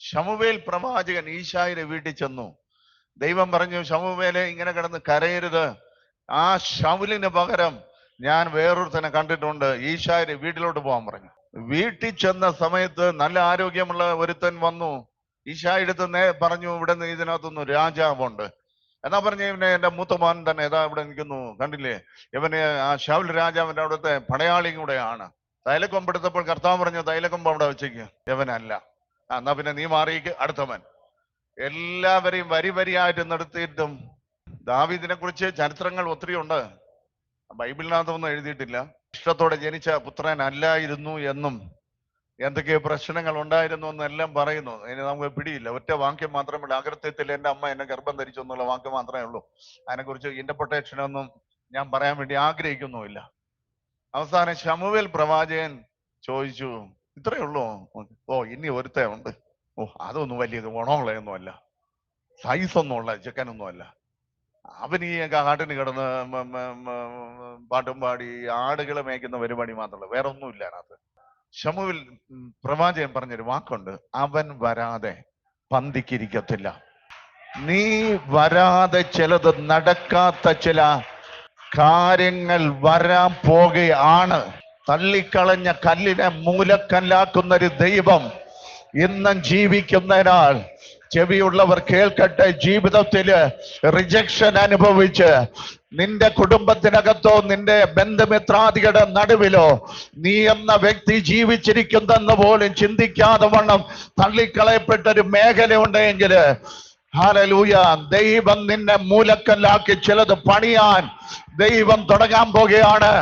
ശമൂവേൽ പ്രവാചകൻ ഈശായുടെ വീട്ടിൽ ചെന്നു. ദൈവം പറഞ്ഞു, ശമൂവേലെ ഇങ്ങനെ കിടന്ന് കരയരുത്, ആ ശൗലിന് പകരം ഞാൻ വേറൊരുത്തനെ കണ്ടിട്ടുണ്ട്, ഈശായുടെ വീട്ടിലോട്ട് പോകാൻ പറഞ്ഞു. വീട്ടിൽ ചെന്ന സമയത്ത് നല്ല ആരോഗ്യമുള്ള ഒരുത്തൻ വന്നു. ഈശായുടെ അടുത്ത് പറഞ്ഞു, ഇവിടെ നിന്ന് ഇതിനകത്തൊന്നും രാജാവുണ്ട്. എന്നാ പറഞ്ഞു, ഇവനെ എന്റെ മൂത്തമാൻ തന്നെ ഏതാ ഇവിടെ നിൽക്കുന്നു, കണ്ടില്ലേ, ഇവന് ആ ശൗൽ രാജാവിന്റെ അവിടുത്തെ പടയാളിയും കൂടെയാണ്. തൈലക്കൊമ്പെടുത്തപ്പോൾ കർത്താവ് പറഞ്ഞു, തൈലക്കൊമ്പ് അവിടെ വെച്ചേക്ക്, ഇവനല്ല. എന്നാ പിന്നെ നീ മാറിയിക്ക്, അടുത്തവൻ. എല്ലാവരെയും വരി വരിയായിട്ട് നിർത്തിയിട്ടും ദാവീദിനെ കുറിച്ച് ചരിത്രങ്ങൾ ഒത്തിരി ഉണ്ട്, ബൈബിളിനകത്തൊന്നും എഴുതിയിട്ടില്ല. ഇഷ്ടത്തോടെ ജനിച്ച പുത്രൻ അല്ലായിരുന്നു എന്നും എന്തൊക്കെയോ പ്രശ്നങ്ങൾ ഉണ്ടായിരുന്നു എന്നെല്ലാം പറയുന്നു. അതിന് നമുക്ക് പിടിയില്ല. ഒറ്റ വാക്യം മാത്രമേ, അകൃത്യത്തിൽ എൻ്റെ അമ്മ എന്നെ ഗർഭം ധരിച്ചു എന്നുള്ള വാക്യം മാത്രമേ ഉള്ളൂ. അതിനെക്കുറിച്ച് ഇന്റർപ്രിട്ടേഷൻ ഒന്നും ഞാൻ പറയാൻ വേണ്ടി ആഗ്രഹിക്കുന്നുമില്ല. അവസാനം ശമൂവേൽ പ്രവാചകൻ ചോദിച്ചു, ഇത്രയേ ഉള്ളൂ? ഓ, ഇനി ഒരുത്തേ ഉണ്ട്. ഓ, അതൊന്നും വലിയ ഗുണമുള്ളതൊന്നും അല്ല, സൈസൊന്നും ഉള്ള ചെക്കനൊന്നും അല്ല. അവൻ ഈ കാട്ടിന് കിടന്ന് പാട്ടും പാടി ആടുകളെ മേയ്ക്കുന്ന പരിപാടി മാത്രമല്ല, വേറെ ഒന്നുമില്ല അതിനകത്ത്. ശമൂവേൽ പ്രവാചകൻ പറഞ്ഞൊരു വാക്കുണ്ട്, അവൻ വരാതെ പന്തിക്കിരിക്കത്തില്ല. നീ വരാതെ ചിലത് നടക്കാത്ത ചില കാര്യങ്ങൾ വരാൻ പോകുകയാണ്. തള്ളിക്കളഞ്ഞ കല്ലിനെ മൂലക്കല്ലാക്കുന്ന ഒരു ദൈവം ഇന്നും ജീവിക്കുന്നതിനാൽ ചെവിയുള്ളവർ കേൾക്കട്ടെ. ജീവിതത്തില് റിജക്ഷൻ അനുഭവിച്ച് നിന്റെ കുടുംബത്തിനകത്തോ നിന്റെ ബന്ധുമിത്രാദികളുടെ നടുവിലോ നീ എന്ന വ്യക്തി ജീവിച്ചിരിക്കുന്നെന്ന് പോലും ചിന്തിക്കാതെ വണ്ണം തള്ളിക്കളയപ്പെട്ട ഒരു മേഖല ഉണ്ടെങ്കിൽ ഹല്ലേലൂയ, ദൈവം നിന്നെ മൂലക്കല്ലാക്കി ചിലത് പണിയാൻ ദൈവം തുടങ്ങാൻ പോകുകയാണ്.